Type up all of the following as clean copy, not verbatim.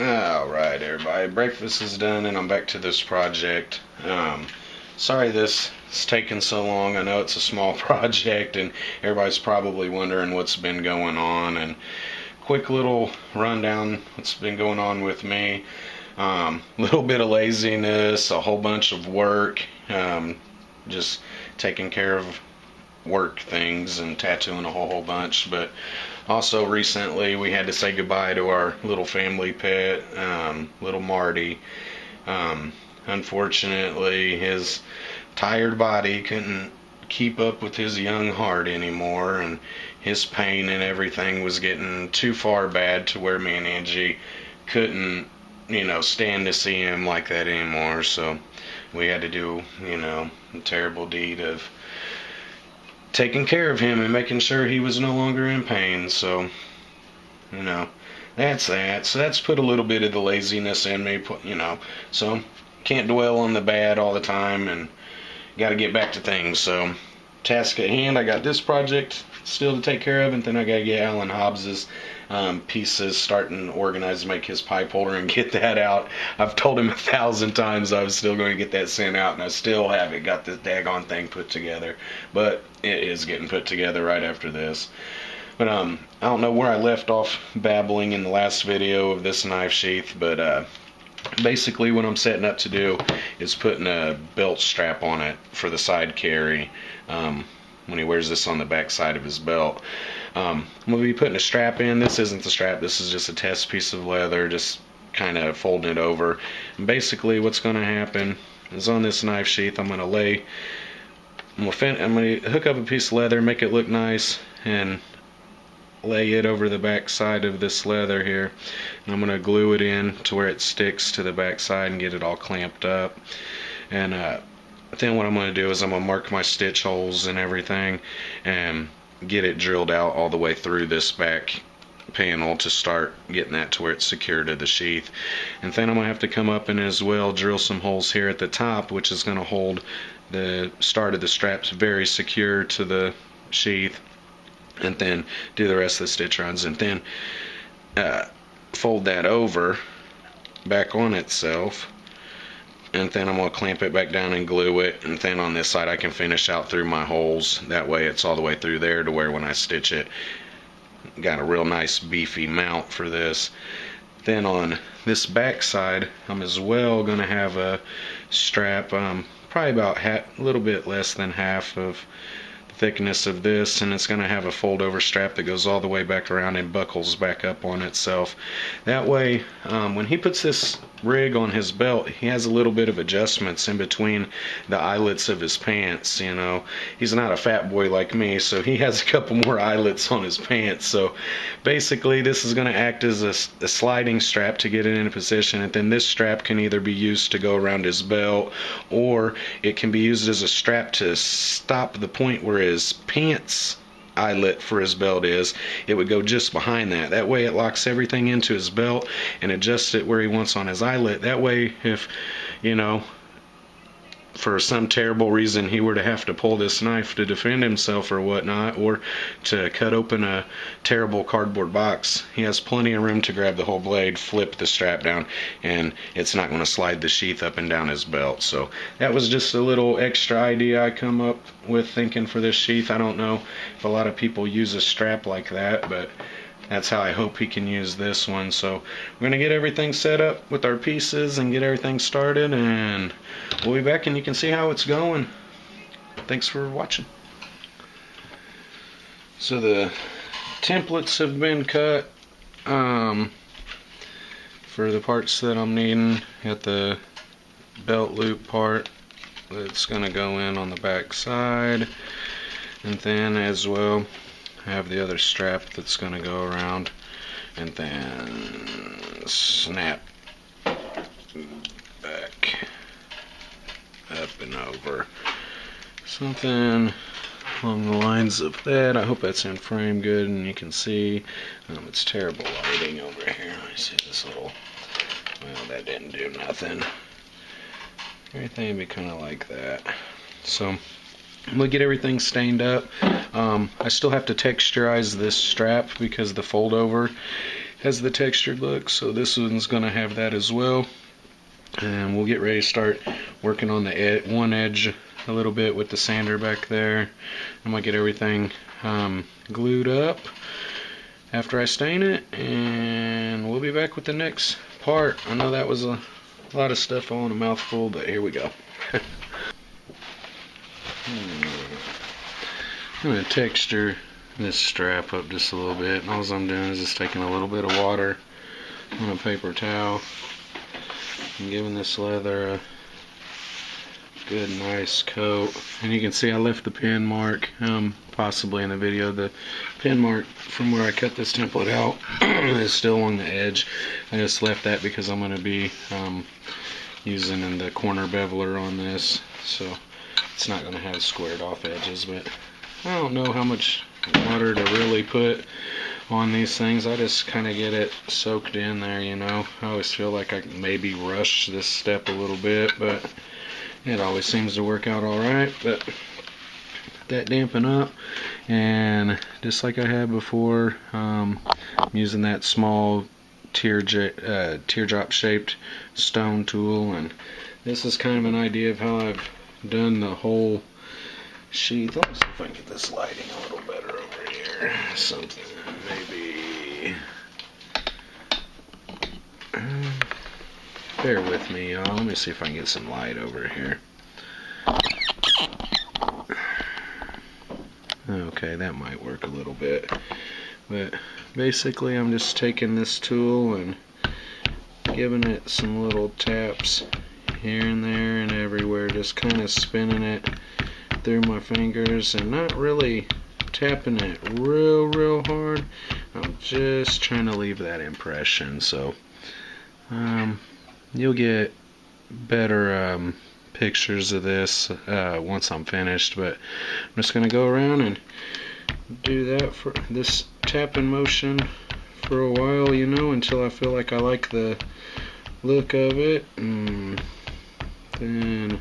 Alright everybody, breakfast is done and I'm back to this project. Sorry this is taking so long. I know it's a small project and everybody's probably wondering what's been going on. And quick little rundown what's been going on with me. Little bit of laziness, a whole bunch of work, just taking care of work things and tattooing a whole bunch. But also recently we had to say goodbye to our little family pet, little Marty. Unfortunately his tired body couldn't keep up with his young heart anymore, and his pain and everything was getting too far bad to where me and Angie couldn't, stand to see him like that anymore. So we had to do, a terrible deed of taking care of him and making sure he was no longer in pain. So, that's that. So that's put a little bit of the laziness in me, so can't dwell on the bad all the time and got to get back to things. So, task at hand, I got this project still to take care of, and then I got to get Alan Hobbs's pieces starting to organize, make his pipe holder and get that out. I've told him 1,000 times I was still going to get that sent out, and I still haven't got this daggone thing put together, but it is getting put together right after this. But I don't know where I left off babbling in the last video of this knife sheath, but basically what I'm setting up to do is putting a belt strap on it for the side carry when he wears this on the back side of his belt. I'm going to be putting a strap in. This isn't the strap, this is just a test piece of leather, just kind of folding it over. And basically what's going to happen is on this knife sheath I'm going to hook up a piece of leather, make it look nice, and lay it over the back side of this leather here, and I'm going to glue it in to where it sticks to the back side and get it all clamped up. And then what I'm going to do is I'm going to mark my stitch holes and everything and get it drilled out all the way through this back panel to start getting that to where it's secure to the sheath. And then I'm going to have to come up and as well drill some holes here at the top, which is going to hold the start of the straps very secure to the sheath, and then do the rest of the stitch runs, and then fold that over back on itself, and then I'm going to clamp it back down and glue it, and then on this side I can finish out through my holes. That way it's all the way through there to where when I stitch it, got a real nice beefy mount for this. Then on this back side I'm as well going to have a strap, probably about a little bit less than half of thickness of this, and it's going to have a fold over strap that goes all the way back around and buckles back up on itself. That way when he puts this rig on his belt, he has a little bit of adjustments in between the eyelets of his pants. He's not a fat boy like me, so he has a couple more eyelets on his pants. So basically this is going to act as a sliding strap to get it in a position, and then this strap can either be used to go around his belt, or it can be used as a strap to stop the point where his pants eyelet for his belt is. It would go just behind that. That way it locks everything into his belt and adjusts it where he wants on his eyelet. That way if, for some terrible reason he were to have to pull this knife to defend himself or whatnot, or to cut open a terrible cardboard box, he has plenty of room to grab the whole blade, flip the strap down, and it's not going to slide the sheath up and down his belt. So that was just a little extra idea I come up with thinking for this sheath. I don't know if a lot of people use a strap like that, but that's how I hope he can use this one. So we're going to get everything set up with our pieces and get everything started, and we'll be back and you can see how it's going. Thanks for watching. So the templates have been cut for the parts that I'm needing. Got the belt loop part that's going to go in on the back side, and then as well have the other strap that's going to go around, and then snap back up and over, something along the lines of that. I hope that's in frame good and you can see. It's terrible lighting over here. I see this little, well, that didn't do nothing. Everything would be kind of like that. So we'll get everything stained up. I still have to texturize this strap because the fold over has the textured look, so this one's gonna have that as well. And we'll get ready to start working on the one edge a little bit with the sander back there. I'm gonna get everything glued up after I stain it, and we'll be back with the next part. I know that was a lot of stuff all in a mouthful, but here we go. I'm gonna texture this strap up just a little bit, and all I'm doing is just taking a little bit of water on a paper towel and giving this leather a good nice coat. And you can see I left the pin mark, possibly in the video, the pin mark from where I cut this template out is still along the edge. I just left that because I'm going to be using the corner beveler on this, so it's not going to have squared off edges. But I don't know how much water to really put on these things. I just kind of get it soaked in there, you know. I always feel like I maybe rush this step a little bit, but it always seems to work out alright. But that dampen up, and just like I had before, I'm using that small teardrop shaped stone tool, and this is kind of an idea of how I've done the whole sheath. Let me see if I can get this lighting a little better over here. Something maybe. Bear with me, y'all. Let me see if I can get some light over here. Okay, that might work a little bit. But basically, I'm just taking this tool and giving it some little taps here and there and everywhere, just kind of spinning it through my fingers and not really tapping it real hard. I'm just trying to leave that impression. So you'll get better pictures of this once I'm finished, but I'm just going to go around and do that for this tapping motion for a while, you know, until I feel like I like the look of it, and then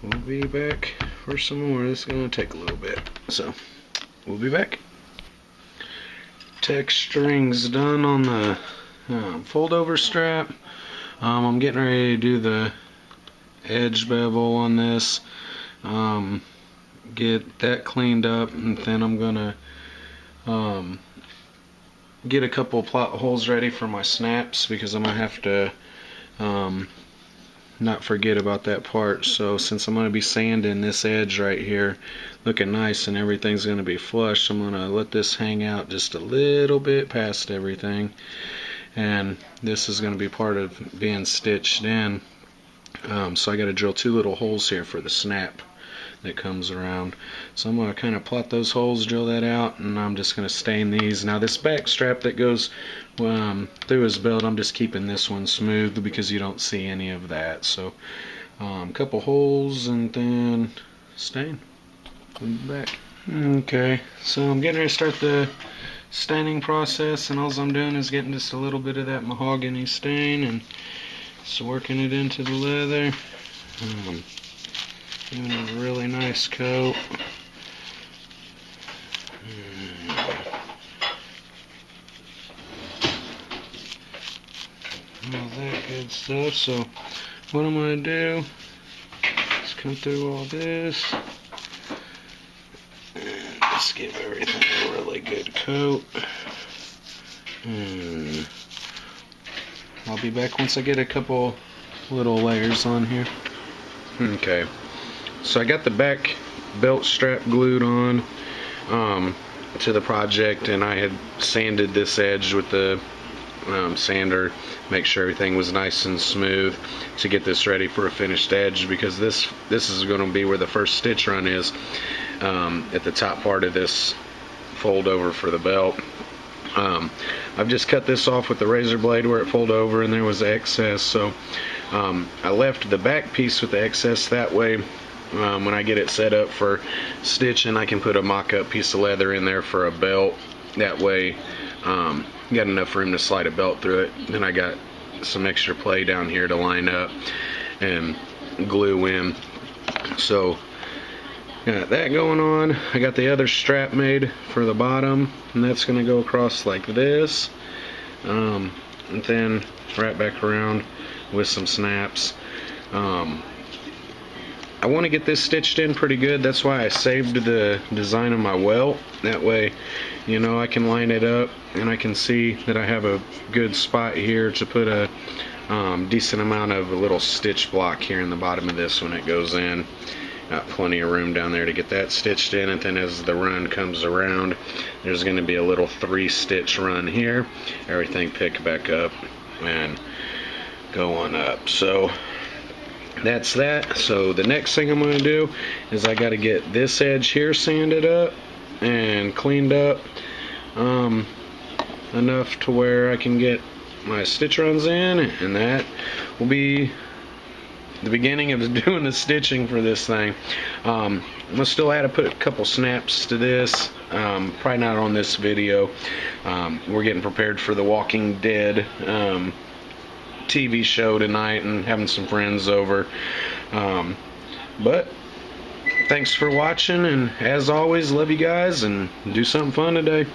we'll be back for some more. This is going to take a little bit, so we'll be back. Texturing's done on the fold over strap. I'm getting ready to do the edge bevel on this, get that cleaned up, and then I'm gonna get a couple plot holes ready for my snaps, because I'm gonna have to not forget about that part. So since I'm gonna be sanding this edge right here looking nice and everything's gonna be flush, I'm gonna let this hang out just a little bit past everything, and this is gonna be part of being stitched in. So I got to drill 2 little holes here for the snap that comes around. So I'm going to kind of plot those holes, drill that out, and I'm just going to stain these. Now this back strap that goes through his belt, I'm just keeping this one smooth because you don't see any of that. So a couple holes and then stain. We'll be back. Okay, so I'm getting ready to start the staining process, and all I'm doing is getting just a little bit of that mahogany stain and just working it into the leather, giving it a really nice coat. All that good stuff. So what I'm going to do is come through all this and just give everything a really good coat. I'll be back once I get a couple little layers on here. Okay, so I got the back belt strap glued on to the project, and I had sanded this edge with the sander, make sure everything was nice and smooth to get this ready for a finished edge, because this is going to be where the first stitch run is, at the top part of this fold over for the belt. I've just cut this off with the razor blade where it folded over and there was excess, so I left the back piece with the excess. That way when I get it set up for stitching, I can put a mock-up piece of leather in there for a belt. That way got enough room to slide a belt through it. Then I got some extra play down here to line up and glue in. So got that going on. I got the other strap made for the bottom, and that's going to go across like this, and then wrap back around with some snaps. I want to get this stitched in pretty good. That's why I saved the design of my welt. That way, you know, I can line it up and I can see that I have a good spot here to put a decent amount of a little stitch block here in the bottom of this when it goes in. Got plenty of room down there to get that stitched in, and then as the run comes around, there's going to be a little 3-stitch run here. Everything pick back up and go on up. So that's that. So the next thing I'm going to do is I got to get this edge here sanded up and cleaned up enough to where I can get my stitch runs in, and that will be the beginning of doing the stitching for this thing. I'm gonna still have to put a couple snaps to this, probably not on this video. We're getting prepared for the Walking Dead TV show tonight and having some friends over, but thanks for watching, and as always, love you guys and do something fun today.